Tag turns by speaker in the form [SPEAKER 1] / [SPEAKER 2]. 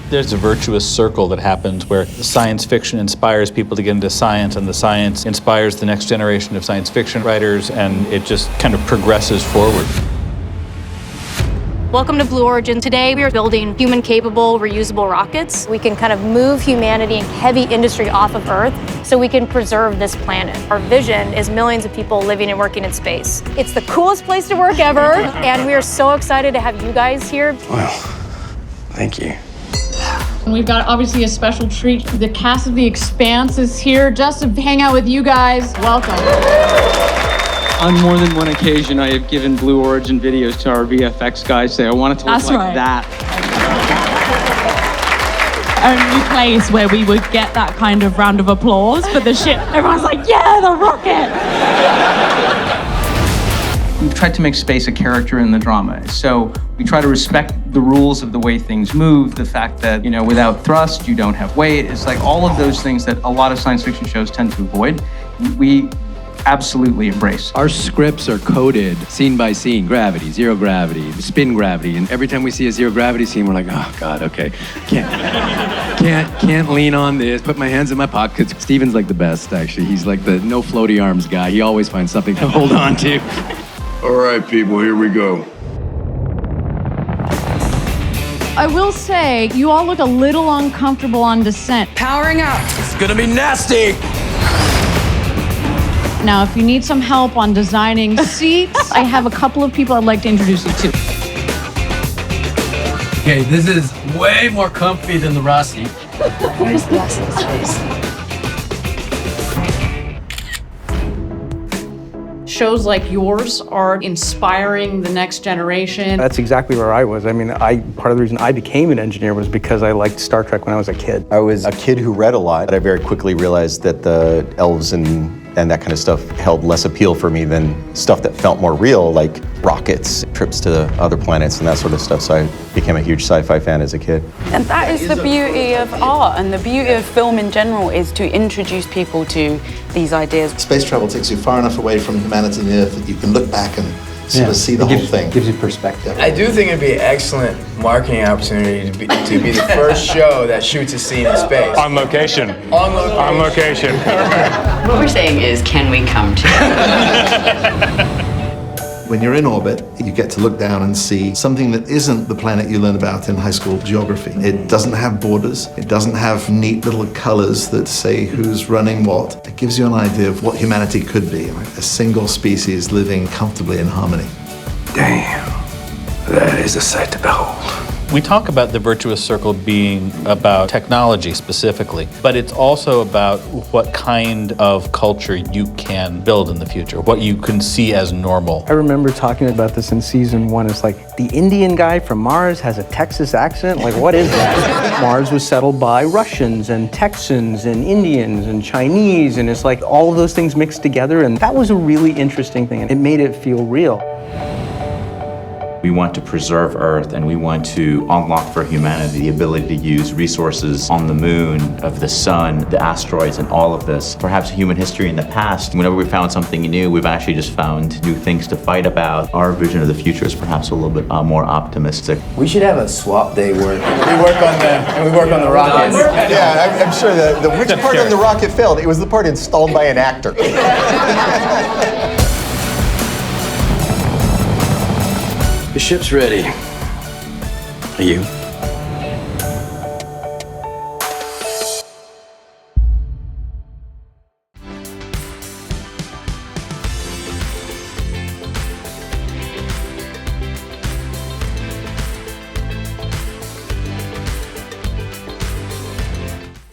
[SPEAKER 1] There's a virtuous circle that happens where science fiction inspires people to get into science, and the science inspires the next generation of science fiction writers, and it just kind of progresses forward.
[SPEAKER 2] Welcome to Blue Origin. Today we are building human-capable, reusable rockets. We can kind of move humanity and heavy industry off of Earth so we can preserve this planet. Our vision is millions of people living and working in space. It's the coolest place to work ever, and we are so excited to have you guys here.
[SPEAKER 3] Well, thank you.
[SPEAKER 4] We've got obviously a special treat. The cast of The Expanse is here just to hang out with you guys. Welcome.
[SPEAKER 5] On more than one occasion, I have given Blue Origin videos to our VFX guys, say I want it to look like that.
[SPEAKER 4] Only place where we would get that kind of round of applause for the ship. Everyone's like, yeah, the rocket!
[SPEAKER 5] We've tried to make space a character in the drama. So we try to respect the rules of the way things move, the fact that, you know, without thrust, you don't have weight. It's like all of those things that a lot of science fiction shows tend to avoid. We absolutely embrace.
[SPEAKER 3] Our scripts are coded scene by scene, gravity, zero gravity, spin gravity, and every time we see a zero gravity scene, we're like, oh God, okay, can't lean on this, put my hands in my pockets. Steven's like the best, actually. He's like the no floaty arms guy. He always finds something to hold on to.
[SPEAKER 6] All right, people, here we go.
[SPEAKER 4] I will say, you all look a little uncomfortable on descent.
[SPEAKER 7] Powering up.
[SPEAKER 6] It's gonna be nasty.
[SPEAKER 4] Now, if you need some help on designing seats, I have a couple of people I'd like to introduce you to.
[SPEAKER 8] Okay, this is way more comfy than the raw seat.
[SPEAKER 7] Where's the rest of the space?
[SPEAKER 4] Shows like yours are inspiring the next generation.
[SPEAKER 9] That's exactly where I was. I mean, part of the reason I became an engineer was because I liked Star Trek when I was a kid.
[SPEAKER 10] I was a kid who read a lot, but I very quickly realized that the elves and that kind of stuff held less appeal for me than stuff that felt more real, like rockets, trips to other planets and that sort of stuff. So I became a huge sci-fi fan as a kid.
[SPEAKER 7] And that is the beauty of art, and the beauty of film in general is to introduce people to these ideas.
[SPEAKER 11] Space travel takes you far enough away from humanity and the Earth that you can look back and sort of see the whole thing.
[SPEAKER 9] Gives you perspective.
[SPEAKER 8] I do think it'd be an excellent marketing opportunity to be the first show that shoots a scene in space.
[SPEAKER 6] On location.
[SPEAKER 8] On location.
[SPEAKER 6] On location.
[SPEAKER 7] What we're saying is, can we come together?
[SPEAKER 11] When you're in orbit, you get to look down and see something that isn't the planet you learn about in high school geography. It doesn't have borders. It doesn't have neat little colors that say who's running what. It gives you an idea of what humanity could be, like a single species living comfortably in harmony.
[SPEAKER 3] Damn, that is a sight to behold.
[SPEAKER 1] We talk about the virtuous circle being about technology specifically, but it's also about what kind of culture you can build in the future, what you can see as normal.
[SPEAKER 9] I remember talking about this in season 1. It's like, the Indian guy from Mars has a Texas accent? Like, what is that? Mars was settled by Russians and Texans and Indians and Chinese, and it's like all of those things mixed together, and that was a really interesting thing, and it made it feel real.
[SPEAKER 12] We want to preserve Earth, and we want to unlock for humanity the ability to use resources on the moon, of the sun, the asteroids, and all of this. Perhaps human history in the past, whenever we found something new, we've actually just found new things to fight about. Our vision of the future is perhaps a little bit more optimistic.
[SPEAKER 8] We should have a swap day where we work on the rockets.
[SPEAKER 10] Yeah, I'm sure which part of the rocket failed? It was the part installed by an actor.
[SPEAKER 8] The ship's ready.
[SPEAKER 3] Are you?